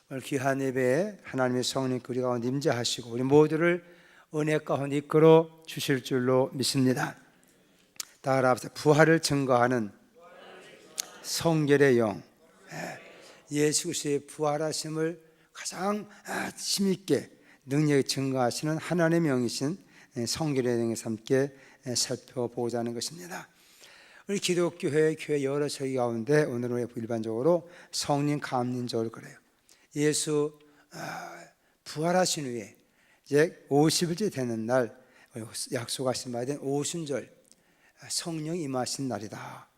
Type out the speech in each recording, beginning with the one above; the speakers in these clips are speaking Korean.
오늘 귀한 예배에 하나님의 성령께 우리 가운데 임재하시고 우리 모두를 은혜 가운데 이끌어 주실 줄로 믿습니다. 따라합시다. 부활을 증거하는 성결의 영, 예수 그리스도의 부활하심을 가장 힘있게 능력이 증거하시는 하나님의 영이신 성결의 영에서 함께 살펴보고자 하는 것입니다. 우리 기독교회 교회 여러 저희 가운데 오늘은 일반적으로 성령 감림절을 그래요. 예수 부활하신 후에 이제 50일째 되는 날 약속하신 바에 대한 오순절, 성령이 임하신 날이다.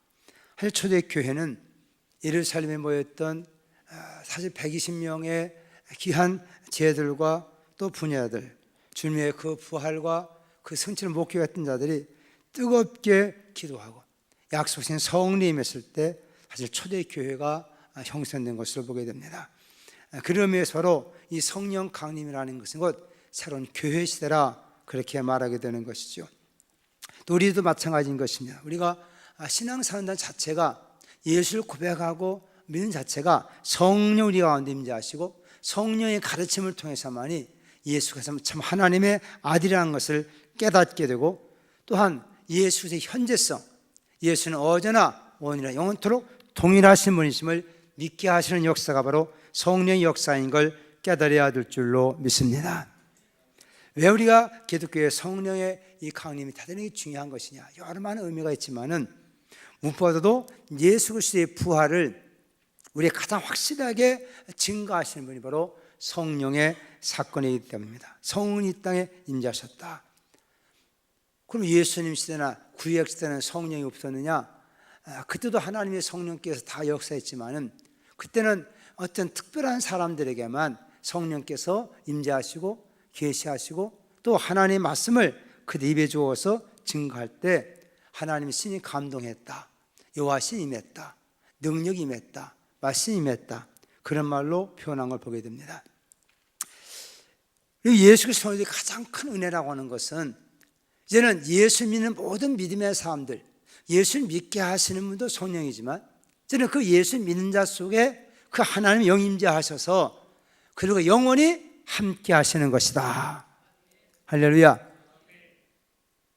사실 초대교회는 예루살렘에 모였던 사실 120명의 귀한 제들과 또 부녀들, 주님의 그 부활과 그 성취를 목격했던 자들이 뜨겁게 기도하고 약속하신 성령이 임했을 때 사실 초대교회가 형성된 것으로 보게 됩니다. 그러면서 서로 이 성령 강림이라는 것은 곧 새로운 교회 시대라 그렇게 말하게 되는 것이죠. 또 우리도 마찬가지인 것입니다. 우리가 신앙생활 자체가 예수를 고백하고 믿는 자체가 성령 우리 가운데 임재하시고 성령의 가르침을 통해서만이 예수가 참 하나님의 아들이라는 것을 깨닫게 되고, 또한 예수의 현재성, 예수는 어제나 오늘이나 영원토록 동일하신 분이심을 믿게 하시는 역사가 바로 성령의 역사인 걸 깨달아야 될 줄로 믿습니다. 왜 우리가 기독교의 성령의 이 강림이 대단히 중요한 것이냐? 여러 많은 의미가 있지만은 무엇보다도 예수 그리스도의 부활을 우리가 가장 확실하게 증거하시는 분이 바로 성령의 사건이기 때문입니다. 성령이 이 땅에 임재하셨다. 그럼 예수님 시대나 구약 시대는 성령이 없었느냐? 그때도 하나님의 성령께서 다 역사했지만은 그때는 어떤 특별한 사람들에게만 성령께서 임재하시고 계시하시고 또 하나님의 말씀을 그들 입에 주어서 증거할 때 하나님의 신이 감동했다, 여호와 신이 임했다, 능력이 임했다, 말씀이 임했다, 그런 말로 표현한 걸 보게 됩니다. 예수 그리스도의 가장 큰 은혜라고 하는 것은 이제는 예수 믿는 모든 믿음의 사람들, 예수를 믿게 하시는 분도 성령이지만 이제는 그 예수 믿는 자 속에 그 하나님의 영이 임재하셔서 그리고 영원히 함께 하시는 것이다. 할렐루야.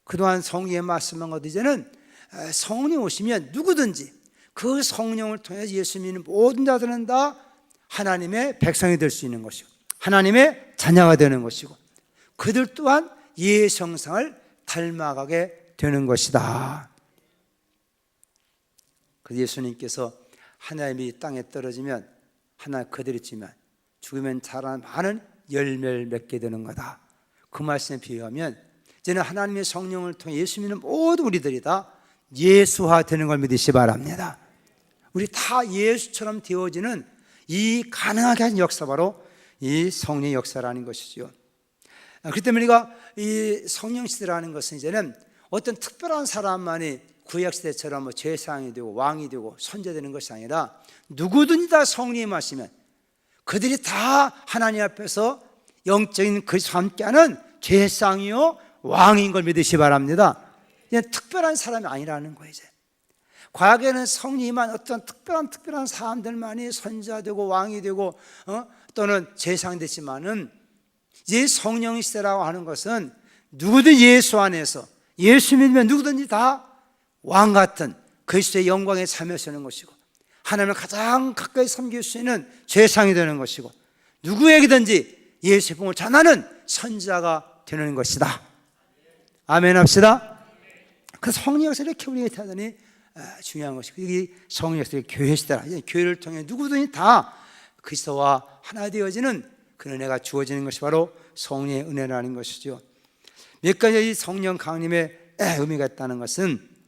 그동안 성령의 말씀한 것 이제는 성령이 오시면 누구든지 그 성령을 통해서 예수 믿는 모든 자들은 다 하나님의 백성이 될 수 있는 것이고 하나님의 자녀가 되는 것이고 그들 또한 예수 형상을 닮아가게 되는 것이다. 그래서 예수님께서 하나님이 땅에 떨어지면 하나 그대로 있지만 죽으면 자라는 많은 열매를 맺게 되는 거다. 그 말씀에 비유하면 이제는 하나님의 성령을 통해 예수 믿는 모든 우리들이 다 예수화 되는 걸 믿으시 바랍니다. 우리 다 예수처럼 되어지는 이 가능하게 한 역사, 바로 이 성령의 역사라는 것이죠. 그렇기 때문에 우리가 이 성령 시대라는 것은 이제는 어떤 특별한 사람만이 구약시대처럼 제사장이 되고 왕이 되고 선제되는 것이 아니라 누구든지 다 성령이 마시면 그들이 다 하나님 앞에서 영적인 그리스도와 함께하는 제사장이요 왕인 걸 믿으시 바랍니다. 이제 특별한 사람이 아니라는 거예요. 이제 과거에는 성령이만 어떤 특별한 사람들만이 선지자되고 왕이 되고 또는 제사장이 됐지만은 이제 성령 시대라고 하는 것은 누구든 예수 안에서 예수 믿으면 누구든지 다 왕 같은 그리스도의 영광에 참여하시는 것이고 하나님을 가장 가까이 섬길 수 있는 제사장이 되는 것이고 누구에게든지 예수의 복음을 전하는 선지자가 되는 것이다. 아멘 합시다. 그 성령 역사를 이렇게 우리에게 대단히 중요한 것이고 이 성령 역사의 교회 시대라. 교회를 통해 누구든지 다 그리스도와 하나 되어지는 그 은혜가 주어지는 것이 바로 성령의 은혜라는 것이죠. 몇 가지 성령 강림의 의미가 있다는 것은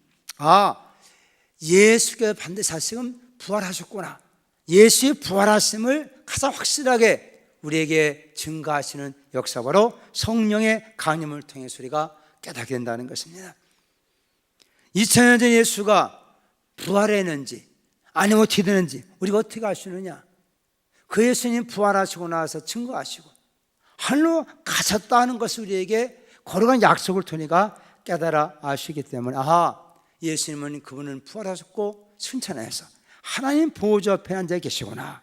예수께서 반드시 다시금 부활하셨구나, 예수의 부활하심을 가장 확실하게 우리에게 증거하시는 역사, 바로 성령의 강림을 통해서 우리가 깨닫게 된다는 것입니다. 2000년 전 예수가 부활했는지 아니면 어떻게 되는지 우리가 어떻게 알 수 있느냐? 그 예수님 부활하시고 나서 증거하시고 하늘로 가셨다는 것을 우리에게 거룩한 약속을 통해가 깨달아 아시기 때문에 예수님은 그분은 부활하셨고 승천해서 하나님 보좌 앞에 앉아 계시구나,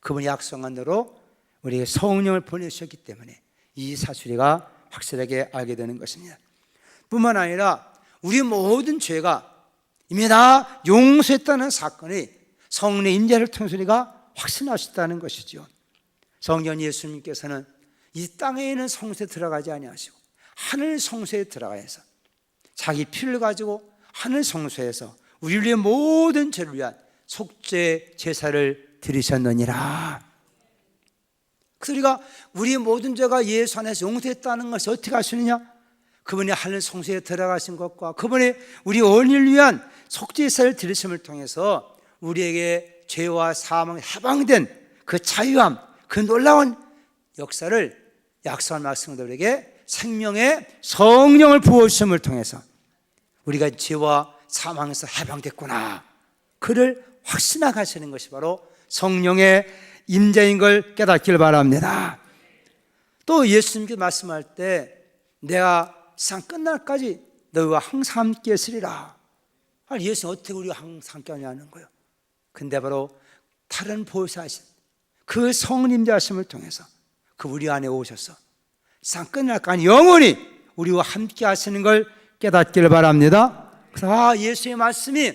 그분이 약속한 대로 우리에게 성령을 보내주셨기 때문에 이 사실을 확실하게 알게 되는 것입니다. 뿐만 아니라 우리 모든 죄가 이미 다 용서했다는 사건이 성령의 임재를 통해서 우리가 확신할 수 있다는 것이죠. 성령 예수님께서는 이 땅에 있는 성소에 들어가지 아니하시고 하늘 성소에 들어가서 자기 피를 가지고 하늘 성소에서 우리의 모든 죄를 위한 속죄 제사를 드리셨느니라. 그래서 우리가 우리의 모든 죄가 예수 안에서 용서했다는 것을 어떻게 알 수 있느냐? 그분이 하늘 성소에 들어가신 것과 그분이 우리 원인을 위한 속죄 제사를 드리심을 통해서 우리에게 죄와 사망에 해방된 그 자유함, 그 놀라운 역사를 약속한 말씀들에게 생명의 성령을 부어주심을 통해서 우리가 죄와 사망에서 해방됐구나, 그를 확신하게 하시는 것이 바로 성령의 임재인 걸 깨닫기를 바랍니다. 또 예수님께서 말씀할 때 내가 세상 끝날까지 너희와 항상 함께 있으리라. 예수님 어떻게 우리와 항상 함께 하냐는 거예요. 근데 바로 다른 보혜사신 그 성림자심을 통해서 그 우리 안에 오셔서 세상 끝날까지 영원히 우리와 함께 하시는 걸 깨닫기를 바랍니다. 그래서 예수의 말씀이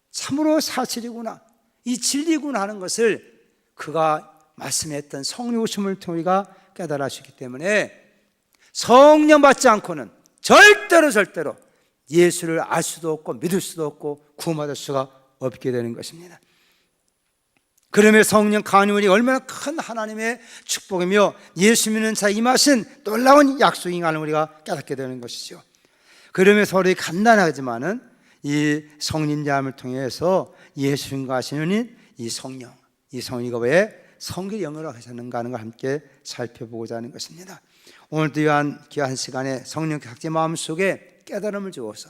참으로 사실이구나, 이 진리구나 하는 것을 그가 말씀했던 성령 오심을 통해 우리가 깨달으셨기 때문에 성령 받지 않고는 절대로 예수를 알 수도 없고 믿을 수도 없고 구원받을 수가 없게 되는 것입니다. 그러면 성령 강림이 얼마나 큰 하나님의 축복이며 예수 믿는 자에 임하신 놀라운 약속인가를 우리가 깨닫게 되는 것이죠. 그러면서 우리 간단하지만은 이 성림자함을 통해서 예수님과 하시는 이 성령, 이 성령이가 왜 성결 영어로 하셨는가 하는 걸 함께 살펴보고자 하는 것입니다. 오늘도 귀한 시간에 성령께 각자 마음속에 깨달음을 주어서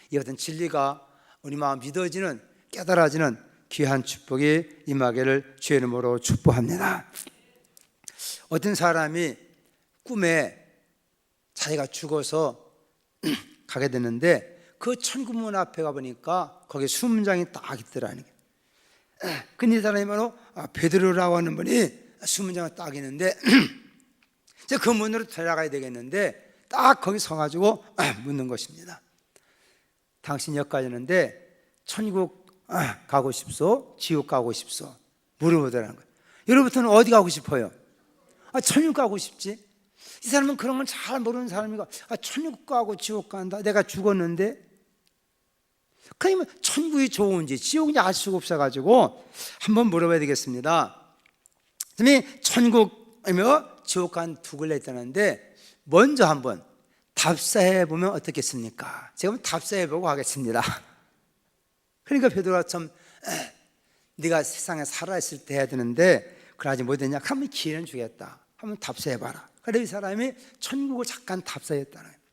이 같은 진리가 우리 마음 믿어지는, 깨달아지는 귀한 축복이 임하기를 주의 이름으로 축복합니다. 어떤 사람이 꿈에 자기가 죽어서 가게 됐는데 그 천국문 앞에 가보니까 거기에 수문장이 딱 있더라는 거예요. 근데 이 사람이 바로 베드로라고 하는 분이 수문장을 딱 있는데 이제 그 문으로 들어가야 되겠는데 딱 거기 서가지고 묻는 것입니다. 당신 여기까지 있는데 천국 가고 싶소? 지옥 가고 싶소? 물어보더라는 거예요. 여러분들은 어디 가고 싶어요? 천국 가고 싶지. 이 사람은 그런 건 잘 모르는 사람이고 천국 가고 지옥 간다, 내가 죽었는데. 그러면 천국이 좋은지 지옥인지 알 수가 없어가지고 한번 물어봐야 되겠습니다. 그러면 천국이며 지옥 간 두 갈래 있다는데 먼저 한번 답사해 보면 어떻겠습니까? 제가 한번 답사해 보고 하겠습니다. 그러니까 베드로가 참 네가 세상에 살아있을 때 해야 되는데 그러지 못했냐? 하면 기회는 주겠다. 한번 답사해 봐라. 그래서 이 사람이 천국을 잠깐 답사했다는 거예요.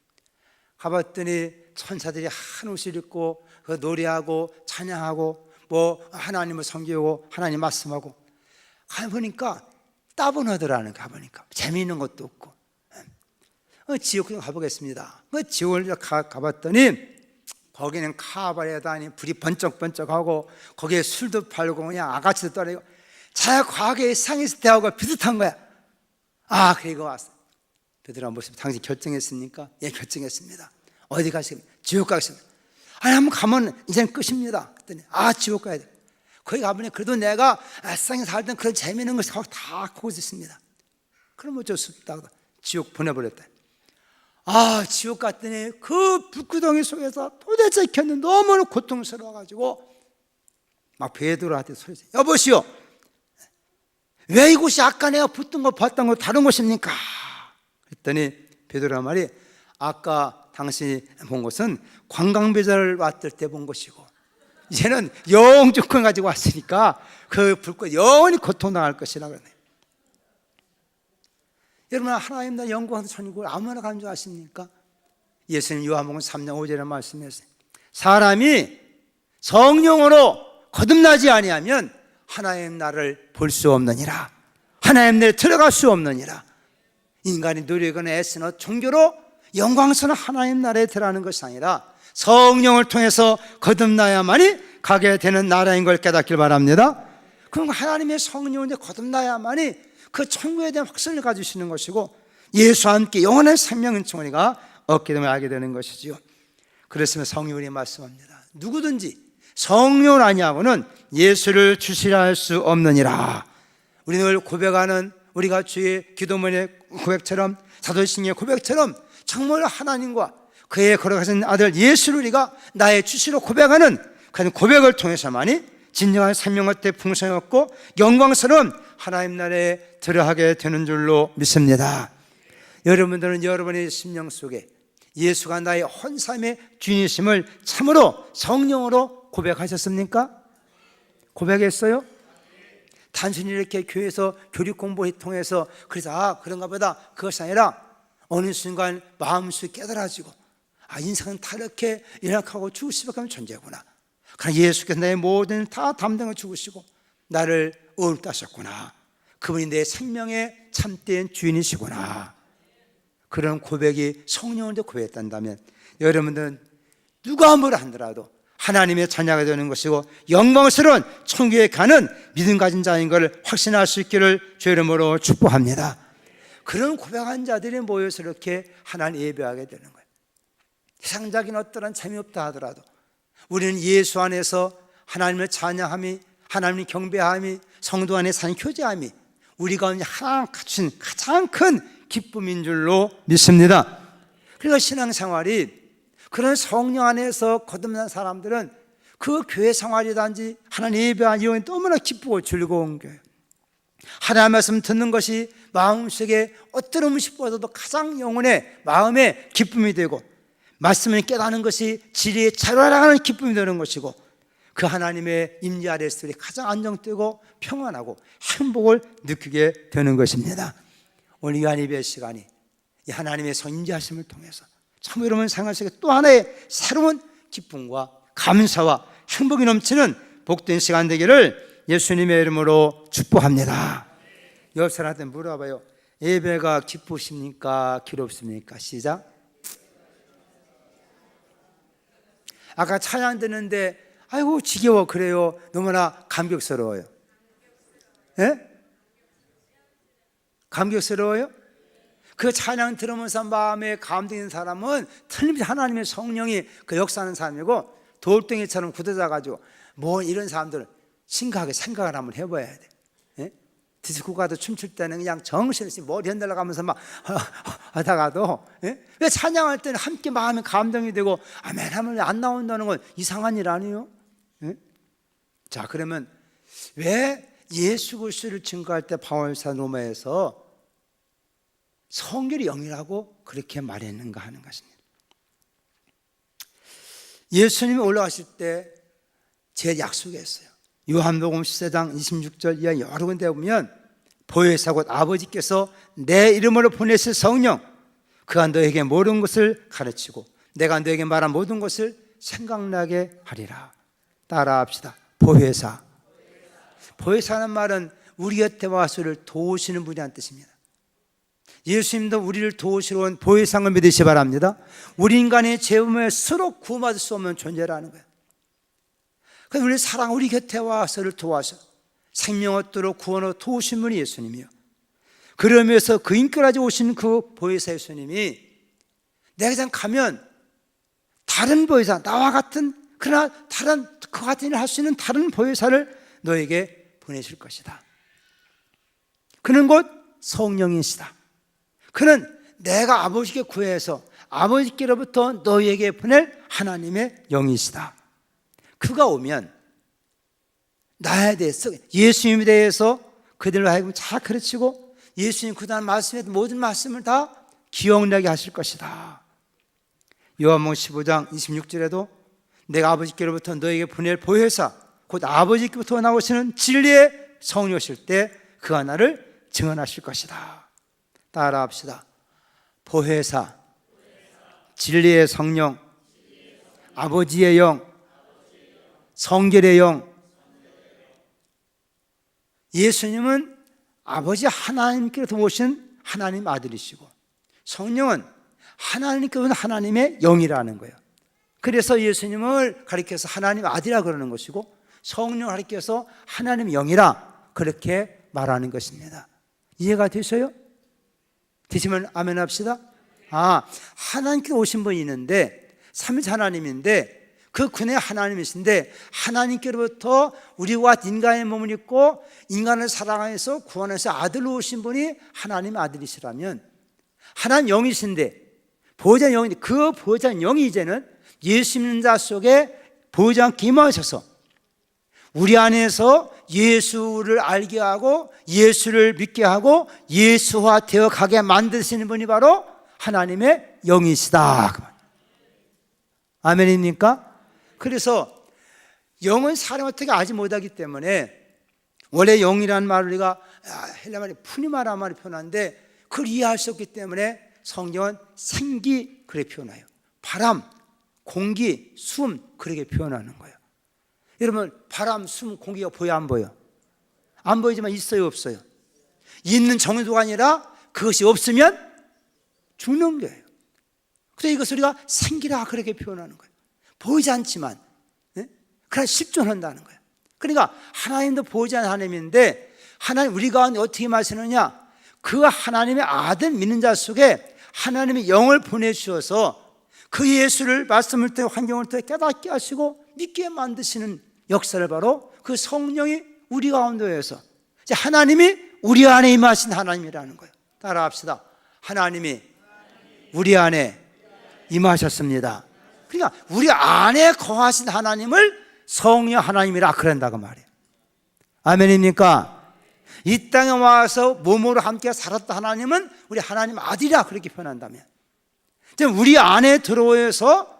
가봤더니 천사들이 한 옷을 입고 그 노래하고 찬양하고 뭐 하나님을 섬기고 하나님 말씀하고 가보니까 따분하더라는 거. 가보니까 재미있는 것도 없고. 지옥 좀 가보겠습니다. 지옥을 가봤더니 거기는 카바레다니 불이 번쩍번쩍하고 거기에 술도 팔고 그냥 아가씨도 떨어지고 자기가 과거에 상에서 대하고 비슷한 거야. 그리고 왔어. 베드로가 무슨 당신 결정했습니까? 예, 결정했습니다. 어디 가시겠습니까? 지옥 가겠습니다. 한번 가면 이제는 끝입니다. 그랬더니 지옥 가야 돼. 거기 가보니 그래도 내가 세상에 살던 그런 재미있는 것이 다 거기서 있습니다. 그럼 어쩔 수 없다고 지옥 보내버렸다. 지옥 갔더니 그 불구덩이 속에서 도대체 켰는데 너무나 고통스러워가지고 막 베드로한테 소리쳐, 여보시오, 왜 이곳이 아까 내가 봤던 거 다른 곳입니까? 그랬더니 베드로가 말이 아까 당신이 본 것은 관광비자를 왔을 때 본 것이고 이제는 영주권 가지고 왔으니까 그 불꽃 영원히 고통당할 것이라고 그러네. 여러분, 하나님 나 영광 천국을 아무나 가는 줄 아십니까? 예수님 요한복음 3장 5절에 말씀했어요. 사람이 성령으로 거듭나지 아니하면 하나님 나를 볼 수 없느니라. 하나님 나라에 들어갈 수 없느니라. 인간이 노력하거나 애쓰나 종교로 영광스러운 하나님 나라에 들어가는 것이 아니라 성령을 통해서 거듭나야만이 가게 되는 나라인 걸 깨닫길 바랍니다. 그럼 하나님의 성령을 이제 거듭나야만이 그 천국에 대한 확신을 가지시는 것이고 예수와 함께 영원한 생명인 우리가 얻게 되면 알게 되는 것이지요. 그랬으면 성령이 말씀합니다. 누구든지 성령을 아니하고는 예수를 주시라 할 수 없느니라. 우리 늘 고백하는 우리가 주의 기도문의 고백처럼 사도신경의 고백처럼 정말 하나님과 그의 걸어가신 아들 예수를 우리가 나의 주시로 고백하는 그 고백을 통해서만이 진정한 생명의 때 풍성히 얻고 영광스러운 하나님 나라에 들어가게 되는 줄로 믿습니다. 여러분들은 여러분의 심령 속에 예수가 나의 헌삶의 주인이심을 참으로 성령으로 고백하셨습니까? 고백했어요? 단순히 이렇게 교회에서 교리 공부를 통해서 그래서 그런가 보다 그것이 아니라 어느 순간 마음속에 깨달아지고 인생은 다 이렇게 연약하고 죽을 수밖에 없는 존재구나. 그러나 예수께서 나의 모든 다 담당을 죽으시고 나를 의롭다셨구나. 그분이 내 생명의 참된 주인이시구나. 그런 고백이 성령으로 고백했단다면 여러분들은 누가 뭐라 하더라도 하나님의 자녀가 되는 것이고 영광스러운 천국에 가는 믿음 가진 자인 것을 확신할 수 있기를 주의 이름으로 축복합니다. 그런 고백한 자들이 모여서 이렇게 하나님 예배하게 되는 거예요. 세상적인 어떠한 재미없다 하더라도 우리는 예수 안에서 하나님을 찬양함이, 하나님을 경배함이, 성도 안에 사는 교제함이 우리 가운데 하나 갖춘 가장 큰 기쁨인 줄로 믿습니다. 그러니까 신앙생활이 그런 성령 안에서 거듭난 사람들은 그 교회 생활이든지 하나님 예배한 이용이 너무나 기쁘고 즐거운 거예요. 하나님의 말씀 듣는 것이 마음속에 어떤 음식보다도 가장 영혼의 마음의 기쁨이 되고 말씀을 깨닫는 것이 진리에 자라나가는 기쁨이 되는 것이고 그 하나님의 임재 아래에서 가장 안정되고 평안하고 행복을 느끼게 되는 것입니다. 오늘 이 예배 시간이 이 하나님의 임재하심을 통해서 참 여러분 생활 속에 또 하나의 새로운 기쁨과 감사와 행복이 넘치는 복된 시간 되기를 예수님의 이름으로 축복합니다. 옆 사람한테 물어봐요. 예배가 기쁘십니까? 괴롭습니까? 시작. 아까 찬양 듣는데 아이고 지겨워 그래요? 너무나 감격스러워요. 예? 감격스러워요? 그 찬양 들으면서 마음에 감동인 사람은 틀림없이 하나님의 성령이 그 역사하는 사람이고 돌덩이처럼 굳어져가지고 뭐 이런 사람들은 심각하게 생각을 한번 해봐야 돼. 예? 디스코 가도 춤출 때는 그냥 정신없이 머리 흔들어 가면서 막 하다가도 예? 왜 찬양할 때는 함께 마음에 감동이 되고 아멘 하면 안 나온다는 건 이상한 일 아니에요? 예? 자 그러면 왜 예수 그리스도를 증거할 때 바울사 로마에서 성결이 영이라고 그렇게 말했는가 하는 것입니다. 예수님이 올라가실 때 제 약속했어요. 요한복음 14장 26절 이하 여러 군데 보면 보혜사 곧 아버지께서 내 이름으로 보내실 성령 그가 너에게 모든 것을 가르치고 내가 너에게 말한 모든 것을 생각나게 하리라. 따라합시다. 보혜사. 보혜사는 말은 우리 곁에 와서 우리를 도우시는 분이라는 뜻입니다. 예수님도 우리를 도우시러 온 보혜상을 믿으시 바랍니다. 우리 인간의 죄음에 스스로 구원받을 수 없는 존재라는 거예요. 그래서 우리 사랑 우리 곁에 와서를 도와서 생명 얻도록 구원으로 도우신 분이 예수님이요. 그러면서 그 인격까지 오신 그 보혜사 예수님이 내가 그냥 가면 다른 보혜사 나와 같은 그러나 다른 그 같은 일을 할 수 있는 다른 보혜사를 너에게 보내실 것이다. 그는 곧 성령이시다. 그는 내가 아버지께 구해서 아버지께로부터 너희에게 보낼 하나님의 영이시다. 그가 오면 나에 대해서 예수님에 대해서 그들로 하여금 잘 가르치고 예수님 그다음 말씀에 모든 말씀을 다 기억나게 하실 것이다. 요한복음 15장 26절에도 내가 아버지께로부터 너희에게 보낼 보혜사 곧 아버지께로부터 나오시는 진리의 성령이 오실 때 그가 나를 증언하실 것이다. 따라합시다. 보혜사, 진리의 성령, 아버지의 영, 성결의 영. 예수님은 아버지 하나님께로부터 오신 하나님 아들이시고 성령은 하나님께로부터 하나님의 영이라는 거예요. 그래서 예수님을 가리켜서 하나님 아들이라 그러는 것이고 성령을 가리켜서 하나님의 영이라 그렇게 말하는 것입니다. 이해가 되셔요? 되시면 아멘 합시다. 하나님께 오신 분이 있는데 삼위일체 하나님인데 그 근의 하나님이신데 하나님께로부터 우리와 인간의 몸을 입고 인간을 사랑해서 구원해서 아들로 오신 분이 하나님의 아들이시라면 하나님 영이신데 보호자 영인데 그 보호자 영이 이제는 예수 믿는 자 속에 보호자 함께 임하셔서 우리 안에서 예수를 알게 하고 예수를 믿게 하고 예수화 되어 가게 만드시는 분이 바로 하나님의 영이시다. 아멘입니까? 그래서 영은 사람 어떻게 알지 못하기 때문에 원래 영이라는 말을 우리가 헬라 말이 푸니마라는 말이 표현하는데 그걸 이해할 수 없기 때문에 성경은 생기 그렇게 표현해요. 바람, 공기, 숨 그렇게 표현하는 거예요. 여러분 바람, 숨, 공기가 보여 안 보여? 안 보이지만 있어요 없어요? 있는 정도가 아니라 그것이 없으면 죽는 거예요. 그래서 이것을 우리가 생기라 그렇게 표현하는 거예요. 보이지 않지만 그러나 실존한다는 거예요. 그러니까 하나님도 보이지 않는 하나님인데 하나님 우리 가운데 어떻게 마시느냐? 그 하나님의 아들 믿는 자 속에 하나님의 영을 보내주셔서 그 예수를 말씀을 통해 환경을 통해 깨닫게 하시고 믿게 만드시는 역사를 바로 그 성령이 우리 가운데에서 하나님이 우리 안에 임하신 하나님이라는 거예요. 따라합시다. 하나님이 우리 안에 임하셨습니다. 그러니까 우리 안에 거하신 하나님을 성령 하나님이라 그런다고 말이에요. 아멘입니까? 이 땅에 와서 몸으로 함께 살았던 하나님은 우리 하나님 아들이라 그렇게 표현한다면 우리 안에 들어오셔서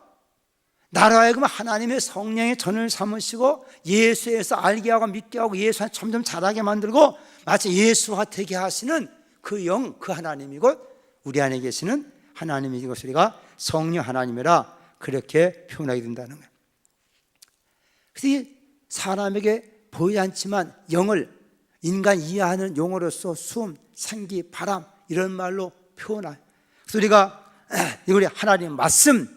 나로 하여금 하나님의 성령의 전을 삼으시고 예수에서 알게 하고 믿게 하고 예수 안에 점점 자라게 만들고 마치 예수화 되게 하시는 그 영, 그 하나님이고 우리 안에 계시는 하나님이 이것을 우리가 성령 하나님이라 그렇게 표현하게 된다는 거예요. 그래서 사람에게 보이지 않지만 영을 인간 이해하는 용어로서 숨, 생기, 바람 이런 말로 표현해요. 그래서 우리가 우리 하나님 말씀,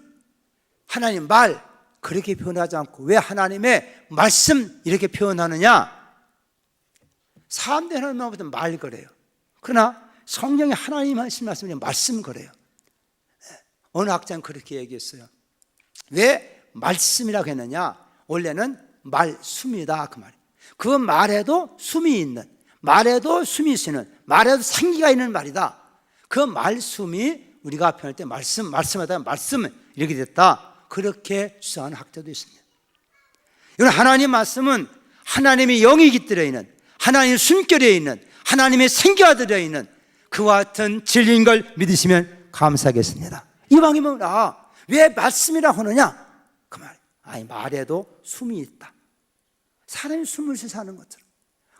하나님 말 그렇게 표현하지 않고 왜 하나님의 말씀 이렇게 표현하느냐? 사람들이 하나님 말보다 말 그래요. 그러나 성령이 하나님 하신 말씀이 말씀 그래요. 어느 학자는 그렇게 얘기했어요. 왜 말씀이라고 했느냐? 원래는 말숨이다 그 말이에요. 그 말에도 숨이 있는, 말에도 숨이 쉬는, 말에도 생기가 있는 말이다. 그 말숨이 우리가 표현할 때 말씀하다 말씀 이렇게 됐다. 그렇게 주장하는 학자도 있습니다. 여러분 하나님 말씀은 하나님의 영이 깃들어 있는, 하나님의 숨결에 있는, 하나님의 생기가 들어있는 그와 같은 진리인 걸 믿으시면 감사하겠습니다. 이방인은 왜 말씀이라고 하느냐? 그 말, 말에도 숨이 있다. 사람이 숨을 쉬어서 하는 것처럼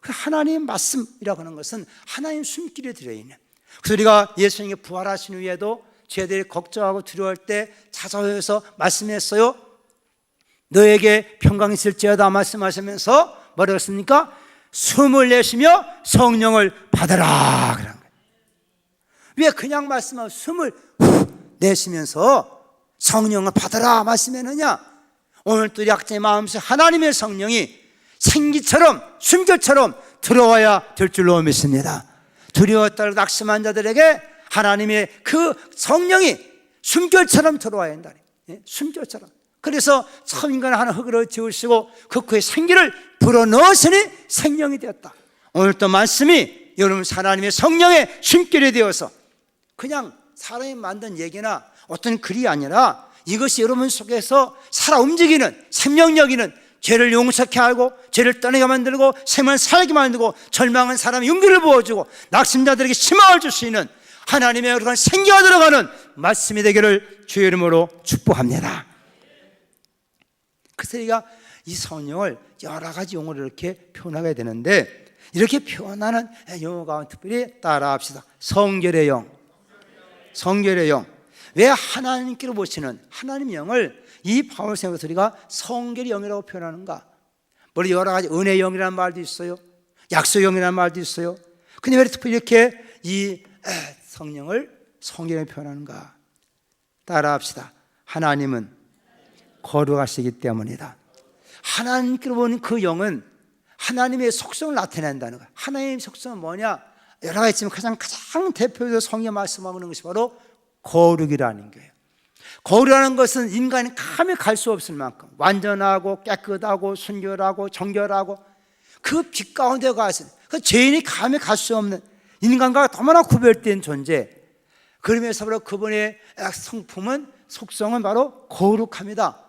하나님의 말씀이라고 하는 것은 하나님의 숨길에 들어있는. 그래서 우리가 예수님이 부활하신 후에도 죄들이 걱정하고 두려워할 때 찾아오셔서 말씀했어요. 너에게 평강이 있을지어다 말씀하시면서 뭐라고 했습니까? 숨을 내쉬며 성령을 받아라 그런 거예요. 왜 그냥 말씀하고 숨을 내쉬면서 성령을 받아라 말씀했느냐? 오늘 또 약자의 마음속 하나님의 성령이 생기처럼 숨결처럼 들어와야 될 줄로 믿습니다. 두려웠다고 낙심한 자들에게 하나님의 그 성령이 숨결처럼 들어와야 한다. 숨결처럼. 그래서 처음 인간을 하나 흙으로 지으시고 그 코에 생기를 불어넣으시니 생명이 되었다. 오늘 또 말씀이 여러분 하나님의 성령의 숨결이 되어서 그냥 사람이 만든 얘기나 어떤 글이 아니라 이것이 여러분 속에서 살아 움직이는 생명력 있는 죄를 용서케 하고 죄를 떠나게 만들고 생명을 살게 만들고 절망한 사람의 용기를 부어주고 낙심자들에게 희망을 줄 수 있는 하나님의 여러분 생기가 들어가는 말씀이 되기를 주의 이름으로 축복합니다. 그래서 우리가 이 성령을 여러 가지 용어로 이렇게 표현하게 되는데 이렇게 표현하는 용어 가운데 특별히 따라합시다. 성결의 영. 성결의 영. 왜 하나님께로 모시는 하나님의 영을 이 바울생에서 우리가 성결의 영이라고 표현하는가? 물론 여러 가지 은혜의 영이라는 말도 있어요. 약속의 영이라는 말도 있어요. 근데 왜 특별히 이렇게 이 성령을 성결에 표현하는가? 따라합시다. 하나님은 거룩하시기 때문이다. 하나님께로 보는 그 영은 하나님의 속성을 나타낸다는 거예요. 하나님의 속성은 뭐냐? 여러 가지 있지만 가장 대표적으로 성경에 말씀하고 있는 것이 바로 거룩이라는 거예요. 거룩이라는 것은 인간이 감히 갈 수 없을 만큼 완전하고 깨끗하고 순결하고 정결하고 그 빛 가운데 가서 그 죄인이 감히 갈 수 없는 인간과 너무나 구별된 존재. 그러면서 바로 그분의 성품은 속성은 바로 거룩합니다.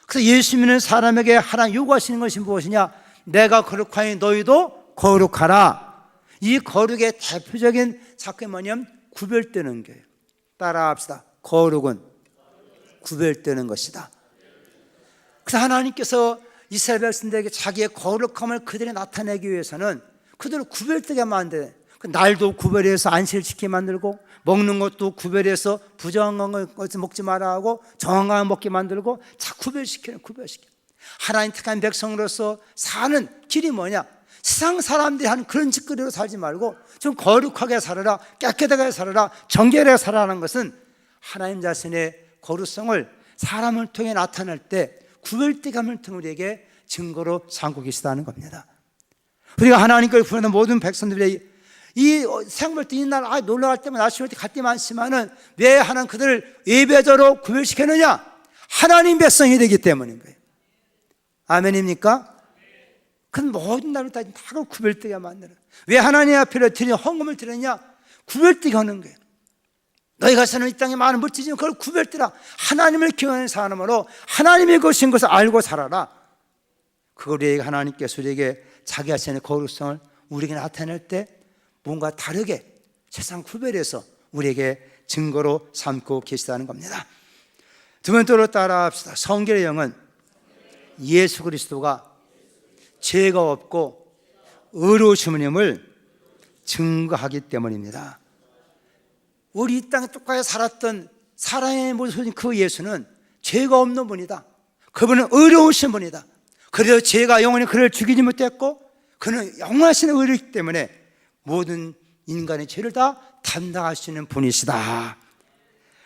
그래서 예수 믿는 사람에게 하나님 요구하시는 것이 무엇이냐? 내가 거룩하니 너희도 거룩하라. 이 거룩의 대표적인 사건이 뭐냐면 구별되는 거예요. 따라합시다. 거룩은 구별되는 것이다. 그래서 하나님께서 이스라엘 백성들에게 자기의 거룩함을 그들이 나타내기 위해서는 그들을 구별되게 만드는, 날도 구별해서 안식을 지키게 만들고 먹는 것도 구별해서 부정한 것을 먹지 마라 하고 정한 것을 먹게 만들고 자 구별시켜. 하나님 택한 백성으로서 사는 길이 뭐냐? 세상 사람들이 하는 그런 짓거리로 살지 말고 좀 거룩하게 살아라, 깨끗하게 살아라, 정결하게 살아라는 것은 하나님 자신의 거룩성을 사람을 통해 나타낼 때 구별됨을 통해 우리에게 증거로 삼고 계시다는 겁니다. 우리가 하나님께 부르는 모든 백성들이 이 생물 때 이날 놀러 갈 때만 아쉬울 때 갈 때 많지만은 왜 하나님 그들을 예배자로 구별시켰느냐? 하나님 백성이 되기 때문인 거예요. 아멘입니까? 그 모든 날을 다 구별되게 만드는. 왜 하나님 앞에 드리는 헌금을 드렸냐? 구별되게 하는 거예요. 너희가 사는 이 땅에 많은 물질이지만 그걸 구별되라. 하나님을 기원하는 사람으로 하나님의 것인 것을 알고 살아라. 그걸 우리에게 하나님께서 우리에게 자기 자신의 거룩성을 우리에게 나타낼 때 뭔가 다르게 세상 구별해서 우리에게 증거로 삼고 계시다는 겁니다. 두 번째로 따라합시다. 성결의 영은 예수 그리스도가 죄가 없고 의로우심을 증거하기 때문입니다. 우리 이 땅에 똑같이 살았던 사람의 모습인 그 예수는 죄가 없는 분이다. 그분은 의로우신 분이다. 그래서 죄가 영원히 그를 죽이지 못했고 그는 영원하신 의로이기 때문에 모든 인간의 죄를 다 담당할 수 있는 분이시다.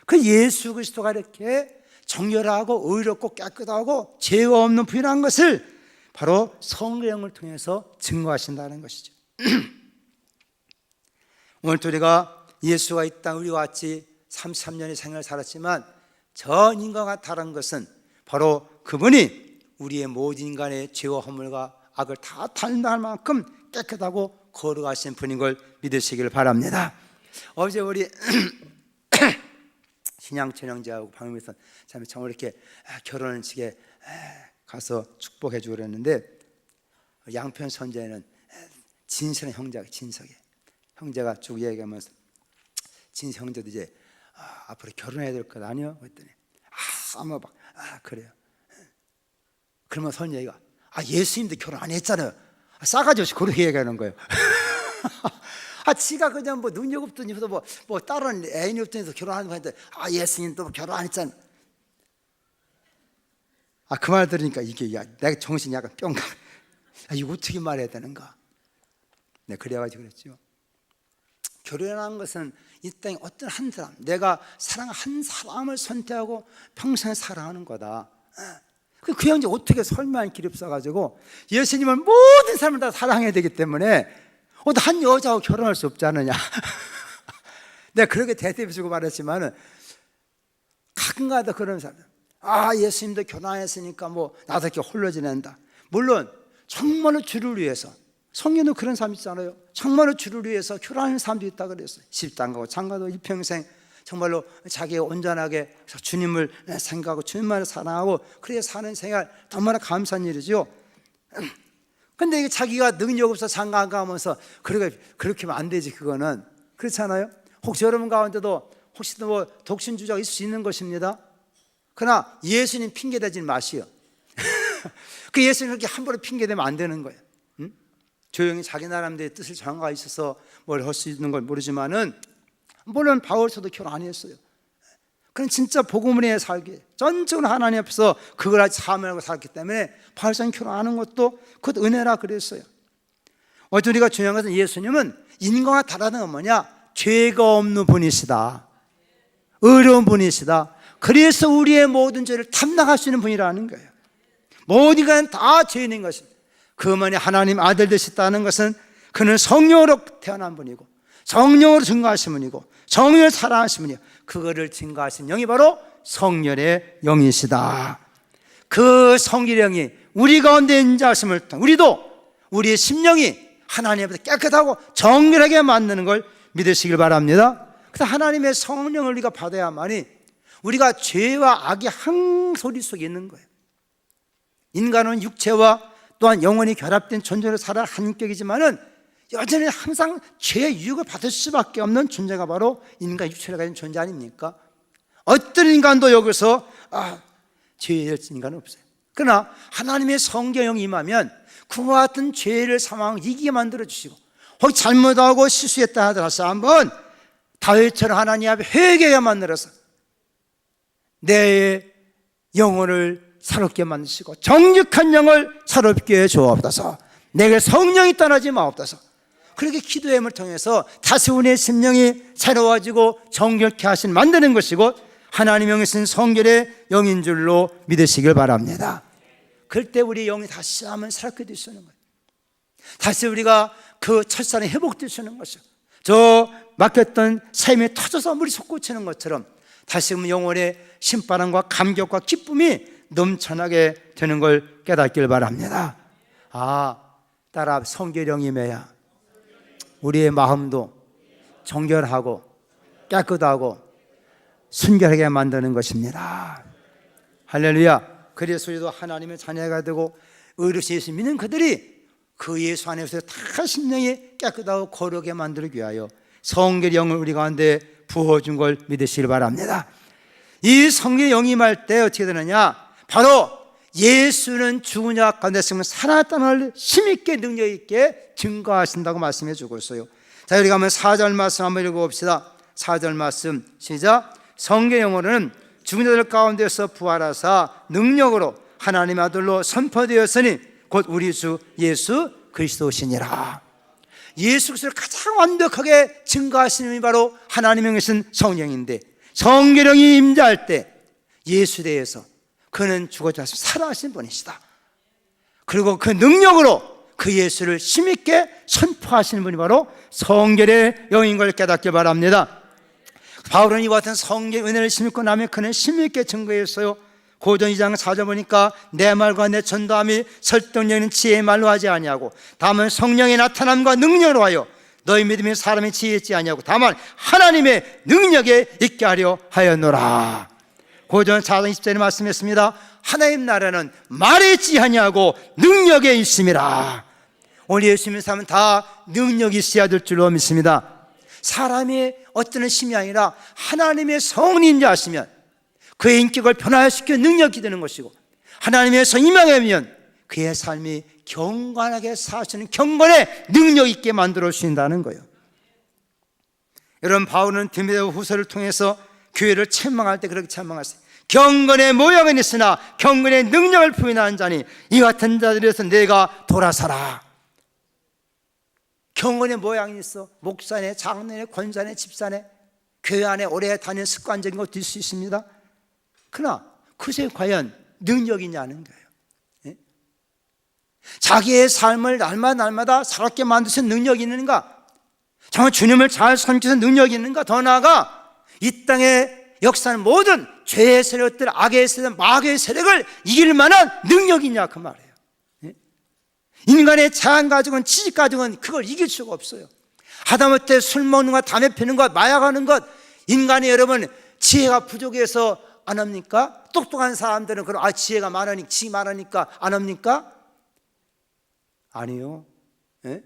그 예수 그리스도가 이렇게 정결하고 의롭고 깨끗하고 죄가 없는 분이라는 것을 바로 성령을 통해서 증거하신다는 것이죠. 오늘 우리가 예수가 이 땅 우리와 같이 33년의 생을 살았지만 전 인간과 다른 것은 바로 그분이 우리의 모든 인간의 죄와 허물과 악을 다 담당할 만큼 깨끗하고 거룩하신 분인 걸 믿으시길 바랍니다. 어제 우리 신양천 형제하고 방금에서 참 이렇게 결혼식에 가서 축복해 주고 그랬는데 양편 선제는 진선의 형제가 형제가 쭉 얘기하면서 진선 형제도 이제 앞으로 결혼해야 될 것 아니요? 그랬더니 아마 막 그래요. 그러면 선제가 예수님도 결혼 안 했잖아요. 싸가지 없이 그렇게 얘기하는 거예요. 지가 그냥 뭐 능력 없더니 뭐 다른 애인이 없더니 결혼하는 거 했는데 예수님도 결혼 안 했잖아. 그 말 들으니까 이게 내가 정신이 약간 뿅 가. 이거 어떻게 말해야 되는가? 네, 그래가지고 그랬죠. 결혼하는 것은 이 땅에 어떤 한 사람, 내가 사랑한 한 사람을 선택하고 평생 사랑하는 거다. 그 형제 어떻게 설명할 길이 없어가지고 예수님은 모든 사람을 다 사랑해야 되기 때문에 한 여자하고 결혼할 수 없지 않느냐. 내가 그렇게 대답해주고 말했지만은 가끔가다 그런 사람, 예수님도 결혼했으니까 뭐 나도 이렇게 홀로 지낸다. 물론 정말로 주를 위해서 성경도 그런 사람 있잖아요. 정말로 주를 위해서 결혼하는 사람도 있다 그랬어요. 집도 가고 장가도 일평생 정말로 자기가 온전하게 주님을 생각하고 주님만을 사랑하고 그렇게 사는 생활 너무나 감사한 일이죠. 근데 자기가 능력 없어 장가 가면서 그렇게 하면 안 되지. 그거는 그렇잖아요. 혹시 여러분 가운데도 혹시 뭐 독신주의자가 있을 수 있는 것입니다. 그러나 예수님 핑계대지 마시오. 그 예수님 그렇게 함부로 핑계대면 안 되는 거예요. 조용히 자기 나름대로 뜻을 정하고 있어서 뭘 할 수 있는 걸 모르지만은 물론 바울서도 결혼 안 했어요. 그는 진짜 복음을 위해 살기 전적으로 하나님 앞에서 그걸 참여하고 살기 때문에 바울서는 결혼하는 것도 곧 은혜라 그랬어요. 어제 우리가 중요한 것은 예수님은 인간과 다르다는 건 뭐냐? 죄가 없는 분이시다. 의로운 분이시다. 그래서 우리의 모든 죄를 담당할 수 있는 분이라는 거예요. 모든 인간은 다 죄인인 것입니다. 그만이 하나님 아들 되셨다는 것은 그는 성령으로 태어난 분이고 성령으로 증거하신 분이고 성령을 사랑하신 분이요, 그거를 증거하신 영이 바로 성령의 영이시다. 그 성령의 영이 우리 가운데 인자하심을 통해 우리도 우리의 심령이 하나님보다 깨끗하고 정결하게 만드는 걸 믿으시길 바랍니다. 그래서 하나님의 성령을 우리가 받아야만이 우리가 죄와 악이 한 소리 속에 있는 거예요. 인간은 육체와 또한 영혼이 결합된 존재로 살아 한격이지만은 여전히 항상 죄의 유혹을 받을 수밖에 없는 존재가 바로 인간 육체를 가진 존재 아닙니까? 어떤 인간도 여기서 죄의 인간은 없어요. 그러나 하나님의 성령이 임하면 그와 같은 죄를 상황을 이기게 만들어 주시고, 혹 잘못하고 실수했다 하더라도 한번 다윗처럼 하나님 앞에 회개하게 만들어서 내 영혼을 사롭게 만드시고 정직한 영을 사롭게 해 주옵소서. 내게 성령이 떠나지 마옵소서. 그렇게 기도함을 통해서 다시 우리의 심령이 새로워지고 정결케 하신 만드는 것이고 하나님의 영이신 성결의 영인 줄로 믿으시길 바랍니다. 그럴 때 우리 영이 다시 한번 새롭게 되시는 거예요. 다시 우리가 그 첫사랑이 회복되시는 것이요, 저 막혔던 샘이 터져서 물이 솟구치는 것처럼 다시 영혼의 신바람과 감격과 기쁨이 넘쳐나게 되는 걸 깨닫길 바랍니다. 따라 성결의 임해야 우리의 마음도 정결하고 깨끗하고 순결하게 만드는 것입니다. 할렐루야. 그래서 우리도 하나님의 자녀가 되고 의롭신 예수 믿는 그들이 그 예수 안에서 다 심령이 깨끗하고 거룩하게 만들기 위하여 성결의 영을 우리 가운데 부어준 걸 믿으시길 바랍니다. 이 성령의 영이 임할 때 어떻게 되느냐, 바로 예수는 죽은 자 가운데서 살아났다는 걸 힘있게 능력 있게 증거하신다고 말씀해 주고 있어요. 자, 우리 가면 4절 말씀 한번 읽어봅시다. 4절 말씀 시작. 성경의 영어로는 죽은 자들 가운데서 부활하사 능력으로 하나님의 아들로 선포되었으니 곧 우리 주 예수 그리스도시니라. 예수 그리스도를 가장 완벽하게 증거하시는 분이 바로 하나님의 영이신 성령인데, 성령이 임재할 때 예수에 대해서 그는 죽어져서 살아가신 분이시다. 그리고 그 능력으로 그 예수를 힘있게 선포하시는 분이 바로 성결의 영인 걸 깨닫기 바랍니다. 바울은 이와 같은 성령의 은혜를 힘입고 나면 그는 힘있게 증거했어요. 고전 2장 4절 보니까 내 말과 내 전도함이 설득력은 지혜의 말로 하지 아니하고 다만 성령의 나타남과 능력으로 하여 너희 믿음이 사람의 지혜에 있지 아니하고 다만 하나님의 능력에 있게 하려 하였노라. 고전 4장 20절에 말씀했습니다. 하나님 나라는 말에 있지 아니하고 능력에 있음이라. 오늘 예수 믿는 사람은 다 능력이 있어야 될 줄로 믿습니다. 사람의 어떤 힘이 아니라 하나님의 성령인지 아시면 그의 인격을 변화시켜 능력이 되는 것이고, 하나님의 성임하면 그의 삶이 경건하게 사시는 경건의 능력 있게 만들어 주신다는 거예요. 여러분, 바울은 디모데 후서를 통해서 교회를 책망할 때 그렇게 책망했어요. 경건의 모양은 있으나 경건의 능력을 부인하는 자니 이 같은 자들에서 내가 돌아서라. 경건의 모양이 있어. 목사네, 장로네, 권사네, 집사네, 교회 안에 오래 다니는 습관적인 것도 있을 수 있습니다. 그러나 그것에 과연 능력이 있냐는 거예요. 예? 자기의 삶을 날마다 살게 만드신 능력이 있는가? 정말 주님을 잘 섬기는 능력이 있는가? 더 나아가 이 땅에 역사하는 모든 죄의 세력들, 악의 세력, 마귀의 세력을 이길 만한 능력이 있냐 그 말이에요. 예? 인간의 자한 가지고는 지식 가지고는 그걸 이길 수가 없어요. 하다못해 술 먹는 것, 담배 피는 것, 마약하는 것, 인간이 여러분 지혜가 부족해서 안 합니까? 똑똑한 사람들은 그럼 지혜가 많으니까 안 합니까? 아니요. 예?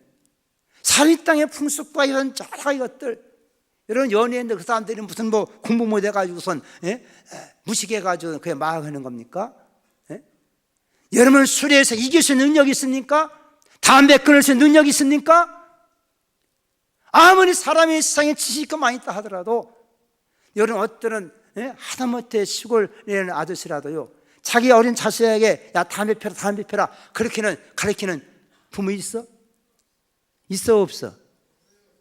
살 땅의 풍습과 이런 여러 가지 것들, 이런 연예인들 그 사람들이 무슨 공부 못 해가지고선 무식해가지고 그냥 마약하는 겁니까? 예? 여러분 술에서 이길 수 있는 능력이 있습니까? 담배 끊을 수 있는 능력이 있습니까? 아무리 사람이 세상에 지식이 많이 있다 하더라도 여러분 어떤 하다못해 시골에 있는 아저씨라도요, 자기 어린 자식에게 야 담배 펴라 그렇게는 가르치는 부모 있어? 있어 없어?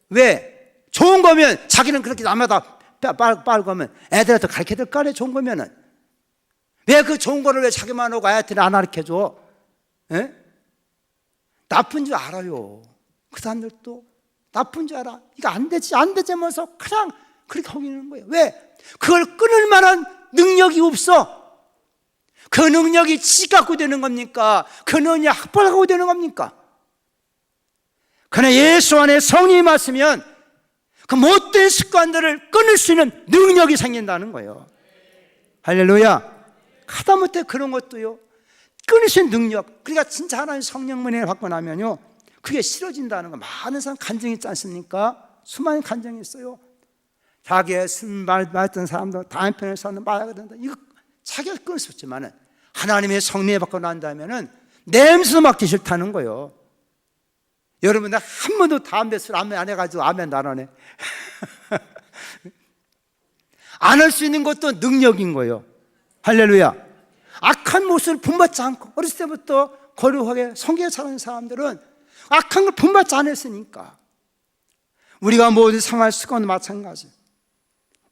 왜? 좋은 거면 자기는 그렇게 남마다 빨고 하면 애들한테 가르쳐줄 거 아니에요. 좋은 거면은. 왜 그 좋은 거를 왜 자기만 하고 아이한테는 안 가르쳐줘? 예? 나쁜 줄 알아요. 그 사람들도 나쁜 줄 알아. 이거 안 되지 하면서 그냥 그렇게 허기는 거예요. 왜? 그걸 끊을 만한 능력이 없어. 그 능력이 지 갖고 되는 겁니까? 그 능력이 학벌 갖고 되는 겁니까? 그러나 예수 안에 성령이 왔으면 그 못된 습관들을 끊을 수 있는 능력이 생긴다는 거예요. 할렐루야. 하다못해 그런 것도요, 끊을 수 있는 능력. 그러니까 진짜 하나님 성령 은혜를 받고 나면요, 그게 싫어진다는 거. 많은 사람 간증이 있지 않습니까? 수많은 간증이 있어요. 자기의 술 마셨던 사람도 다음 편에 사는 마약을 된다. 이거 자기가 끊을 수 없지만은 하나님의 성령을 받고 난다면은 냄새도 맡기 싫다는 거예요. 여러분들 한 번도 담배 술 안 해가지고 아멘 안 하네. 안 할 수 있는 것도 능력인 거예요. 할렐루야. 악한 모습을 본받지 않고 어렸을 때부터 거룩하게 성경에 자라는 사람들은 악한 걸 본받지 않았으니까. 우리가 모든 생활 습관도 마찬가지.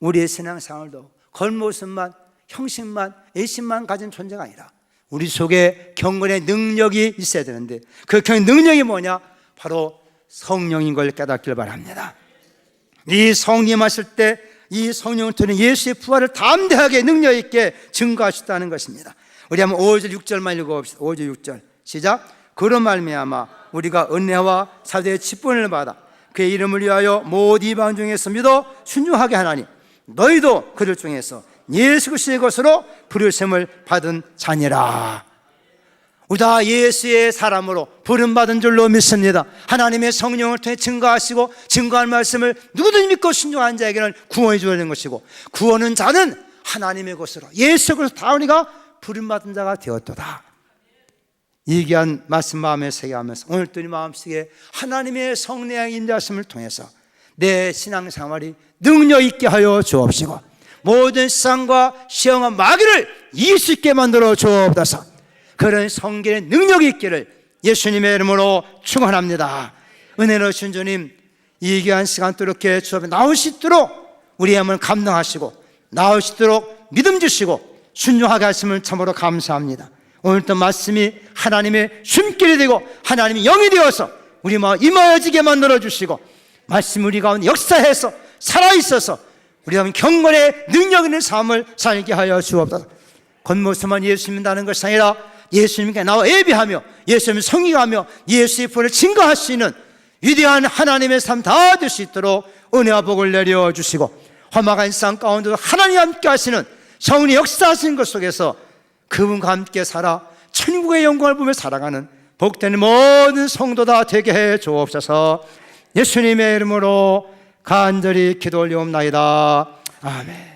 우리의 신앙생활도 겉모습만, 형식만, 애심만 가진 존재가 아니라 우리 속에 경건의 능력이 있어야 되는데, 그 경건의 능력이 뭐냐? 바로 성령인 걸 깨닫길 바랍니다. 이 성령이 마실 때 이 성령을 통해 예수의 부활을 담대하게 능력 있게 증거하셨다는 것입니다. 우리 한번 5절 6절만 읽어봅시다. 5절 6절 시작. 그로 말미암아 우리가 은혜와 사도의 직분을 받아 그의 이름을 위하여 모든 이방 중에서 믿어 순종하게 하나니 너희도 그들 중에서 예수 그리스도의 것으로 부르심을 받은 자니라. 우리 다 예수의 사람으로 부름받은 줄로 믿습니다. 하나님의 성령을 통해 증거하시고 증거할 말씀을 누구든지 믿고 순종한 자에게는 구원이 주어지는 것이고, 구원은 자는 하나님의 것으로 예수 그리스도 다 우리가 부름받은 자가 되었도다. 이 귀한 말씀 마음에 새게 하면서 오늘도 이 마음속에 하나님의 성령의 인도하심을 통해서 내 신앙생활이 능력 있게 하여 주옵시고, 모든 세상과 시험과 마귀를 이길 수 있게 만들어 주옵소서. 그런 성경의 능력이 있기를 예수님의 이름으로 축원합니다. 은혜로 신 주님, 이 귀한 시간 또 이렇게 주 앞에 나올 수 있도록 우리의 힘을 감당하시고 나올 수 있도록 믿음 주시고 순종하게 하심을 참으로 감사합니다. 오늘도 말씀이 하나님의 숨길이 되고 하나님의 영이 되어서 우리 마음 임하여지게 만들어 주시고, 말씀 우리 가운데 역사해서 살아있어서 우리 가운데 경건의 능력 있는 삶을 살게 하여 주옵소서. 겉모습만 예수 믿는다는 것이 아니라 예수님께 나와 예배하며 예수님을 성의하며 예수의 부활을 증거할 수 있는 위대한 하나님의 삶 다 될 수 있도록 은혜와 복을 내려주시고, 험악한 세상 가운데도 하나님 함께 하시는 성령의 역사하시는 것 속에서 그분과 함께 살아 천국의 영광을 보며 살아가는 복된 모든 성도 다 되게 해 주옵소서. 예수님의 이름으로 간절히 기도 올리옵나이다. 아멘.